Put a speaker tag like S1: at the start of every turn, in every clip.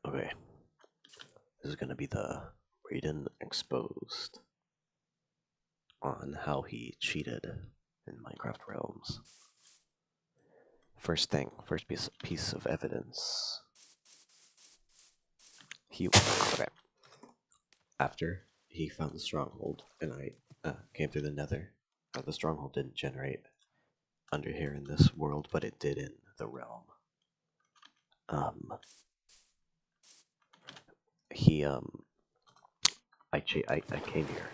S1: Okay, this is gonna be the Raiden exposed on how he cheated in Minecraft Realms. First piece of evidence. Okay. After he found the stronghold, and I came through the Nether. The stronghold didn't generate under here in this world, but it did in the realm. I came here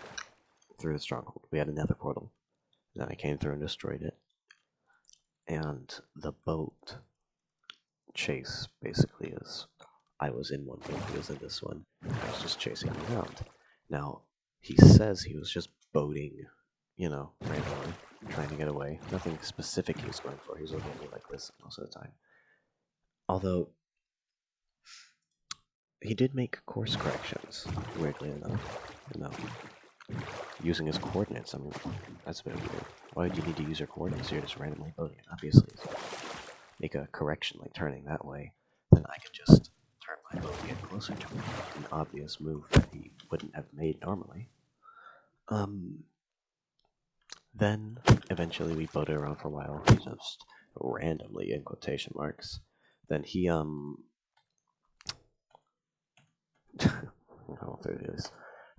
S1: through the stronghold. We had another portal. Then I came through and destroyed it. And the boat chase basically is I was in one boat, he was in this one. I was just chasing him around. Now, he says he was just boating, randomly, trying to get away. Nothing specific he was going for. He was looking at me like this most of the time. Although, he did make course corrections, weirdly enough. Using his coordinates, I mean, that's a bit weird. Why would you need to use your coordinates? You're just randomly boating it. Obviously, make a correction like turning that way, then I could just turn my boat and get closer to him. An obvious move that he wouldn't have made normally. Then, eventually we boated around for a while. He just randomly, in quotation marks. Then he,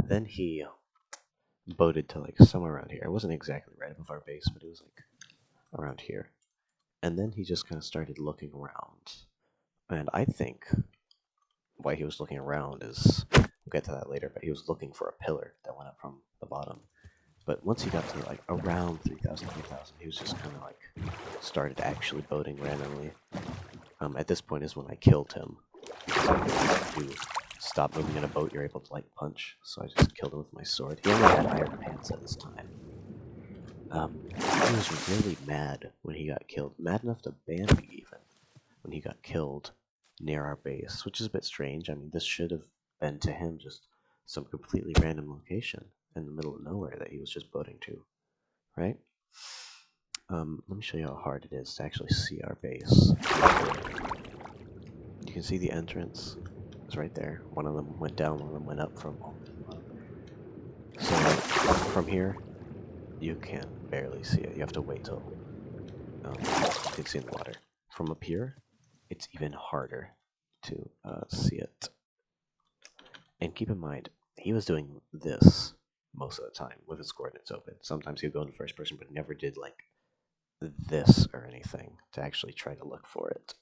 S1: Then he boated to like somewhere around here. It wasn't exactly right above our base, but it was like around here. And then he just kind of started looking around. And I think why he was looking around is, we'll get to that later, but he was looking for a pillar that went up from the bottom. But once he got to like around 3,000, he was just kind of like started actually boating randomly. At this point is when I killed him. If you stop moving in a boat, you're able to like punch. So I just killed him with my sword. He only had iron pants at this time. He was really mad when he got killed. Mad enough to ban me even when he got killed near our base, which is a bit strange. I mean, this should have been to him just some completely random location in the middle of nowhere that he was just boating to, right? Let me show you how hard it is to actually see our base. You can see the entrance. It's right there. One of them went down, one of them went up from all the bottom. So from here, you can barely see it. You have to wait till you can see in the water. From up here, it's even harder to see it. And keep in mind, he was doing this most of the time with his coordinates open. Sometimes he would go into first person, but never did like this or anything to actually try to look for it.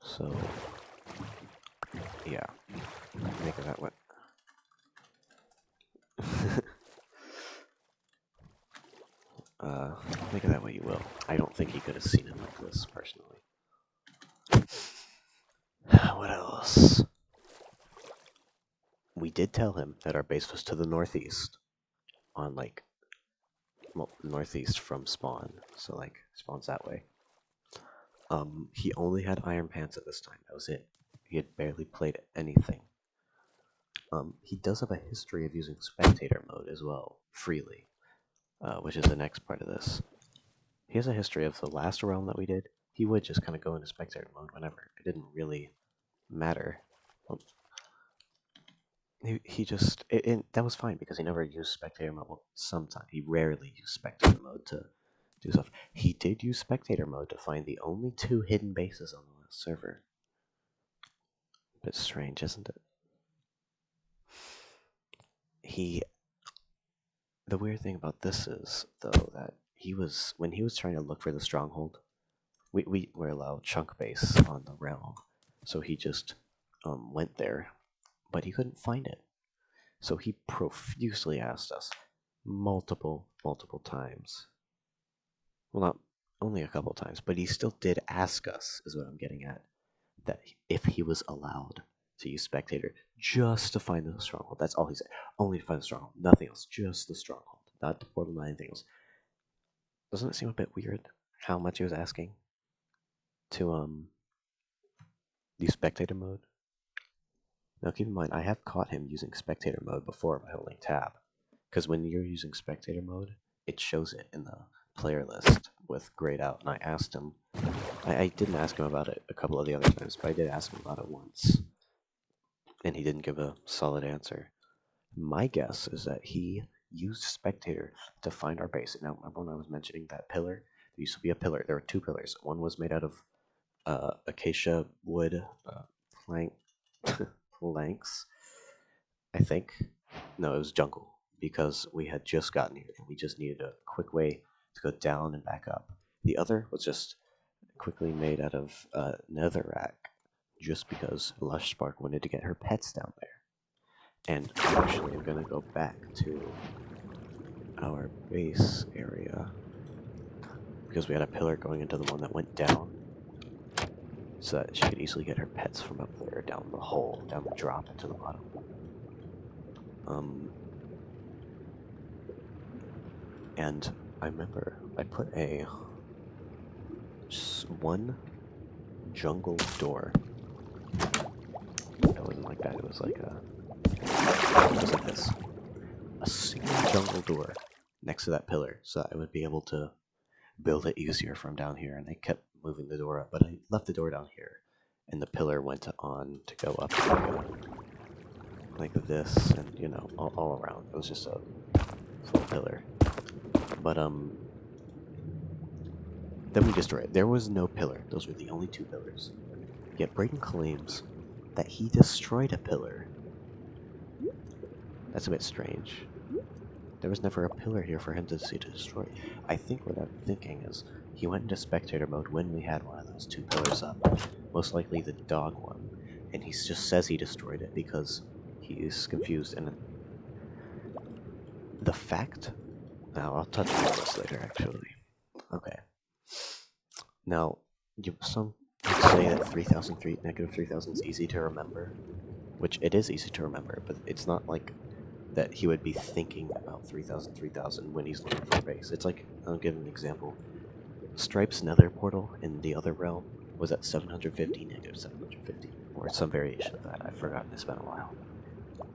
S1: So, yeah, make it that way. Make it that way you will. I don't think he could have seen it like this, personally. What else? We did tell him that our base was to the northeast, on like, well, northeast from spawn, so like, spawn's that way. He only had iron pants at this time, that was it. He had barely played anything. He does have a history of using spectator mode as well, freely, which is the next part of this. He has a history of the last realm that we did. He would just kind of go into spectator mode whenever. It didn't really matter. That was fine because he never used spectator mode. Well, sometimes. He rarely used spectator mode to do stuff. He did use spectator mode to find the only 2 hidden bases on the last server. A bit strange, isn't it? The weird thing about this is, though, that when he was trying to look for the stronghold, we were allowed chunk base on the realm, so he just went there, but he couldn't find it. So he profusely asked us multiple times. Well, not only a couple times, but he still did ask us, is what I'm getting at, that if he was allowed to use spectator just to find the stronghold. That's all he said. Only to find the stronghold. Nothing else. Just the stronghold. Not the portal, not anything else. Doesn't it seem a bit weird how much he was asking to use spectator mode? Now keep in mind, I have caught him using spectator mode before by holding tab. Because when you're using spectator mode, it shows it in the player list with grayed out. And I asked him, I didn't ask him about it a couple of the other times, but I did ask him about it once. and he didn't give a solid answer. My guess is that he used spectator to find our base. Now, remember when I was mentioning that pillar? There used to be a pillar. There were two pillars. One was made out of acacia wood plank planks, I think. No, it was jungle because we had just gotten here and we just needed a quick way to go down and back up. The other was just quickly made out of netherrack, just because Lush Spark wanted to get her pets down there. And actually, I'm gonna go back to our base area because we had a pillar going into the one that went down, so that she could easily get her pets from up there down the hole, down the drop into the bottom. And I remember I put one jungle door. It wasn't like that. It was like this. A single jungle door next to that pillar, so that I would be able to build it easier from down here. And I kept moving the door up, but I left the door down here, and the pillar went on to go up like this, and you know, all around. It was just a full pillar. But then we destroyed it. There was no pillar. Those were the only two pillars. Yet Brayden claims that he destroyed a pillar. That's a bit strange. There was never a pillar here for him to see to destroy. I think what I'm thinking is he went into spectator mode when we had one of those two pillars up. Most likely the dog one. And he just says he destroyed it because he is confused. And the fact... Now, I'll touch on this later, actually. Okay. Now, some would say that negative 3000 is easy to remember. Which it is easy to remember, but it's not like that he would be thinking about 3000 when he's looking for a base. It's like, I'll give an example. Stripe's nether portal in the other realm was at 750, negative 750, or some variation of that. I've forgotten, it's been a while.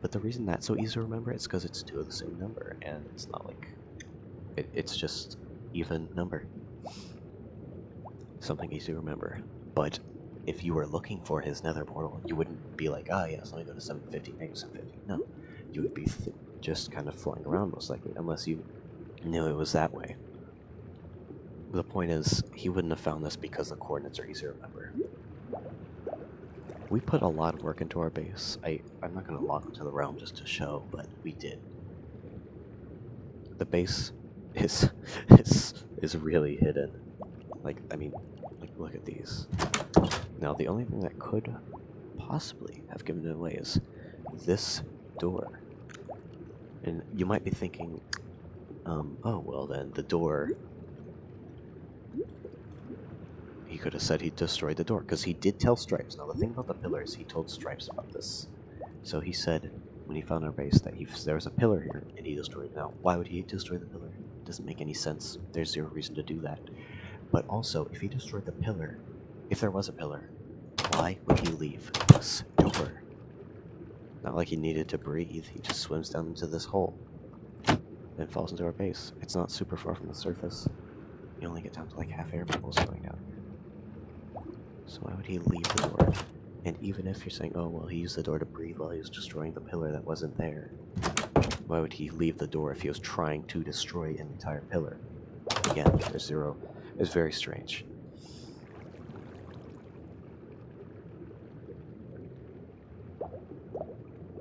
S1: But the reason that's so easy to remember is because it's two of the same number, and it's not like... It's just even number. Something easy to remember. But if you were looking for his nether portal, you wouldn't be like, ah, yes, let me go to 750, negative 750. No. You would be just kind of flying around, most likely, unless you knew it was that way. The point is, he wouldn't have found this because the coordinates are easy to remember. We put a lot of work into our base. I'm not going to log into the realm just to show, but we did. The base is really hidden. Like, I mean, like, look at these. Now, the only thing that could possibly have given it away is this door. And you might be thinking, oh, well then, the door... He could have said he destroyed the door, because he did tell Stripes. Now, the thing about the pillars, he told Stripes about this. So he said, when he found our base, that there was a pillar here, and he destroyed it. Now, why would he destroy the pillar? It doesn't make any sense. There's zero reason to do that. But also, if he destroyed the pillar, if there was a pillar, why would he leave this door? Not like he needed to breathe, he just swims down into this hole and falls into our base. It's not super far from the surface. You only get down to like half air bubbles going down here. So why would he leave the door? And even if you're saying, oh, well, he used the door to breathe while he was destroying the pillar that wasn't there, why would he leave the door if he was trying to destroy an entire pillar? Again, there's zero. It's very strange.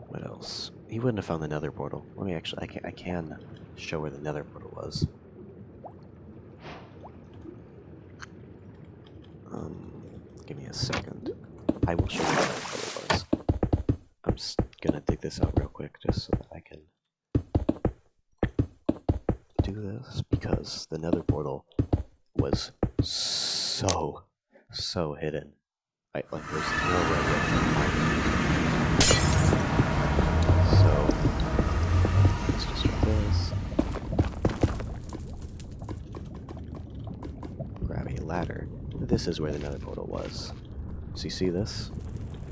S1: What else? He wouldn't have found the nether portal. Let me actually, I can show where the nether portal was. Give me a second. I will show you where the nether portal was. I'm just gonna dig this out real quick just so that I can do this, because the nether portal was so hidden. Like, there's no way to find it. So, let's just do this. Grab a ladder. This is where the nether portal was. So you see this?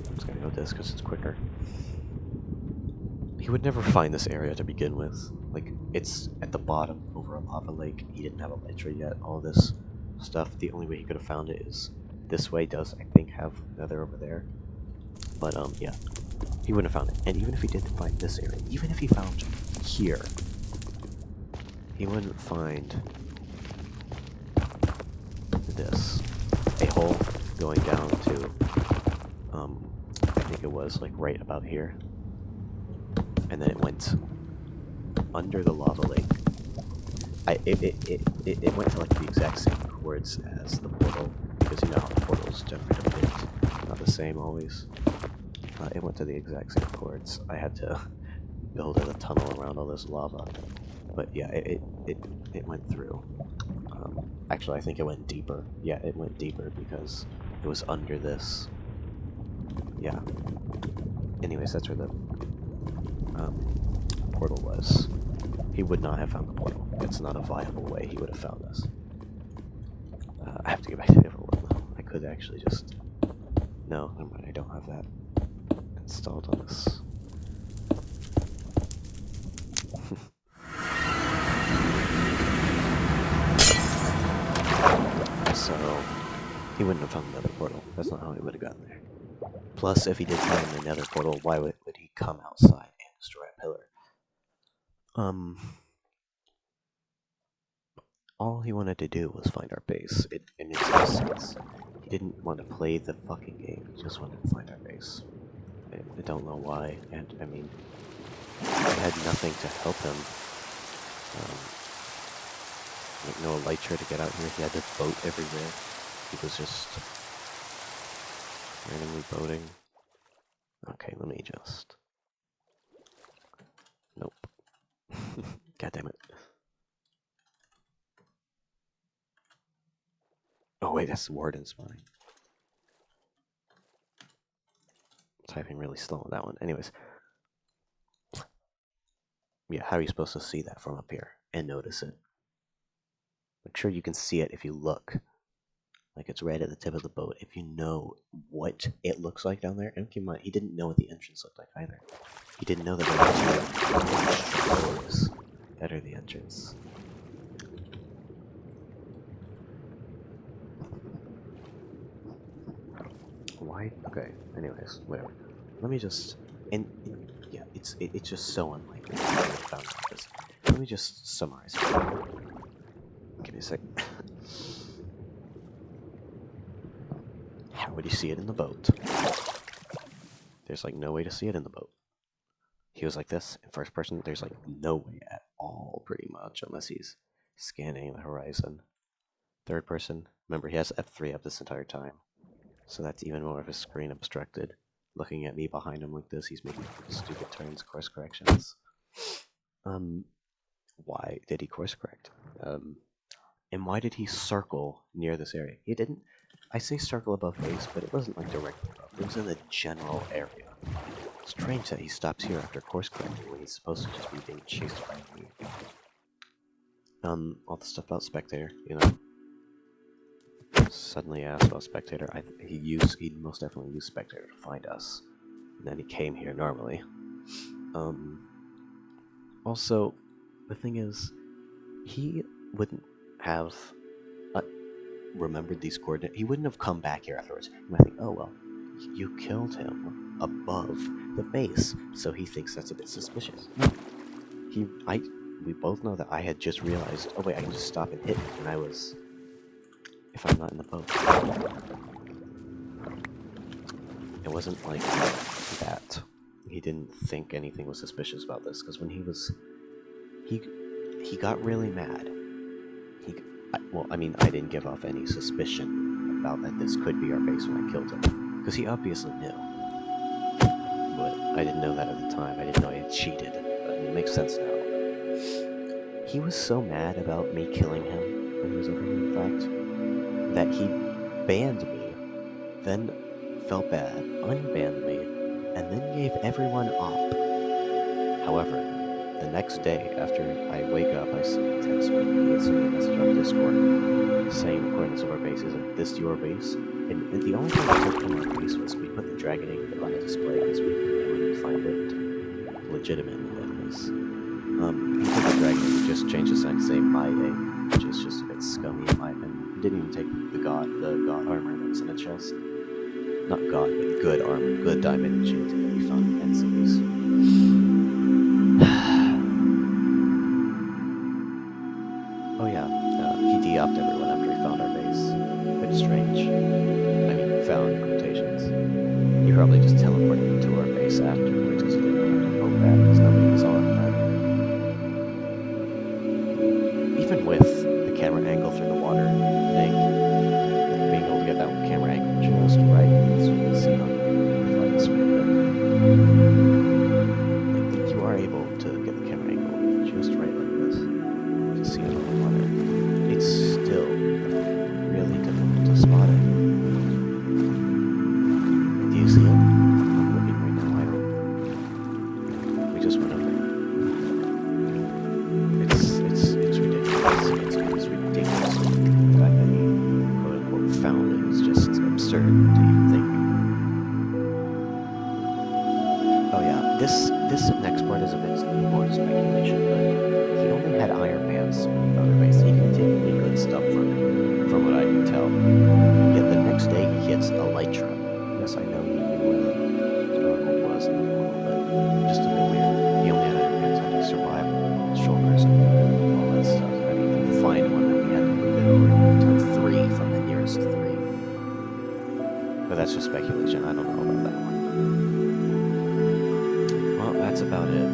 S1: I'm just gonna go with this because it's quicker. He would never find this area to begin with. Like, it's at the bottom over a lava lake. He didn't have a elytra yet. All this stuff, the only way he could have found it is this way. Does, I think, have nether over there. But, yeah. He wouldn't have found it. And even if he did find this area, even if he found here, he wouldn't find this. A hole going down to, I think it was like right about here. And then it went under the lava lake. It went to like the exact same chords as the portal, because you know how the portals generate a bit, not the same always. It went to the exact same chords. I had to build a tunnel around all this lava, but yeah, it went through. Actually, I think it went deeper. Yeah, it went deeper because it was under this. Yeah. Anyways, that's where the portal was. He would not have found the portal. It's not a viable way he would have found us. I have to get back to the other world now. I could actually just... No, never mind, I don't have that installed on this. So, he wouldn't have found the nether portal. That's not how he would have gotten there. Plus, if he did find the nether portal, why would he come outside and destroy a pillar? All he wanted to do was find our base. It makes no sense. He didn't want to play the fucking game, he just wanted to find our base. I don't know why, and I mean, I had nothing to help him. Like no elytra to get out here, he had to boat everywhere. He was just randomly boating. Okay, let me just... Nope. God damn it. Oh wait, that's the warden spawning. Typing really slow on that one. Anyways. Yeah, how are you supposed to see that from up here and notice it? I'm sure you can see it if you look. Like it's right at the tip of the boat. If you know what it looks like down there, and keep in mind, he didn't know what the entrance looked like either. He didn't know that there were 2 doors that are the entrance. Why? Okay. Anyways, whatever. Let me just yeah, it's just so unlikely that I would have found this. Let me just summarize it. Give me a sec. How would you see it in the boat? There's like no way to see it in the boat. He was like this in first person. There's like no way at all, pretty much, unless he's scanning the horizon. Third person. Remember, he has F3 up this entire time, so that's even more of a screen obstructed. Looking at me behind him like this, he's making stupid turns, course corrections. Why did he course correct? And why did he circle near this area? He didn't. I say circle above base, but it wasn't like directly above. It was in the general area. Strange that he stops here after course correcting when he's supposed to just be being chased by me. All the stuff about Spectator, you know. Suddenly asked about Spectator. He'd most definitely use Spectator to find us. And then he came here normally. Also, the thing is, he wouldn't have remembered these coordinates. He wouldn't have come back here afterwards. You might think, oh well, you killed him above the base, so he thinks that's a bit suspicious. No. We both know that I had just realized, oh wait, I can just stop and hit him, and I was... if I'm not in the boat. It wasn't like that. He didn't think anything was suspicious about this, because when he was... He got really mad. Well, I mean, I didn't give off any suspicion about that this could be our base when I killed him, because he obviously knew. But I didn't know that at the time. I didn't know I had cheated. But it makes sense now. He was so mad about me killing him when he was over here, in fact, that he banned me, then felt bad, unbanned me, and then gave everyone up. However, the next day, after I wake up, I see a text when he had sent me a message on Discord saying the coordinates of our base is like, this your base? And the only thing we took from our base was we put the dragon egg on a display because we wouldn't find it legitimately, that is. He took the dragon egg, just changed the sign to say my egg, which is just a bit scummy in my opinion. He didn't even take the god armor that was in the chest. not god, but good armor, good diamond and shields that we found in end cities. Oh yeah, he de-opped everyone after he found our base. Bit strange. I mean, found in quotations. He probably just teleported to our base afterwards because he didn't know how to go back because nobody was on then. Even with the camera angle through the water thing, like being able to get that camera angle just right, so you can see on the flight screen, like you are able to get the camera angle just right like this to see it on the water. It's still really difficult to spot it. Do you see it? I'm looking right now. I don't. We just went over. It's ridiculous. It's ridiculous. The fact that he quote unquote found it is just absurd to even think. Oh yeah, this next part is a bit more speculation, but he only had iron pants when he found our base. He didn't take any good stuff from it, from what I can tell. Yet the next day he hits a light trap. Yes, I know he knew where the stronghold was in the world, but just a bit weird. He only had iron pants. How did he survive with shoulders and all that stuff? How did he even find one that we had to move it over to 3 from the nearest 3? But that's just speculation. I don't know about that one. Well, that's about it.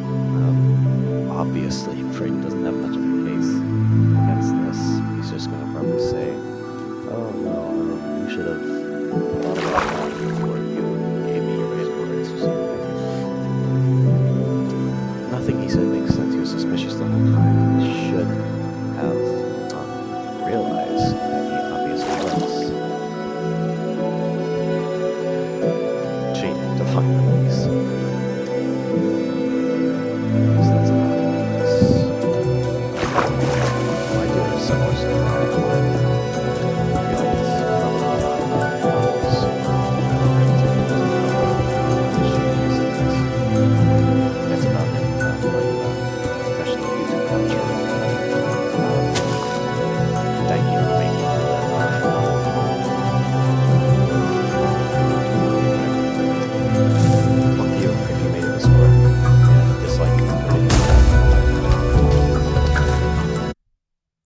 S1: Obviously, Frayden doesn't have much of a case against this. He's just gonna probably say, "Oh no, you should have thought about that before you gave me your raise boards or something." Nothing he said makes sense. He was suspicious the whole time. He should have realized that he obviously was cheating to find the base. So that's about it. I do have some more stuff.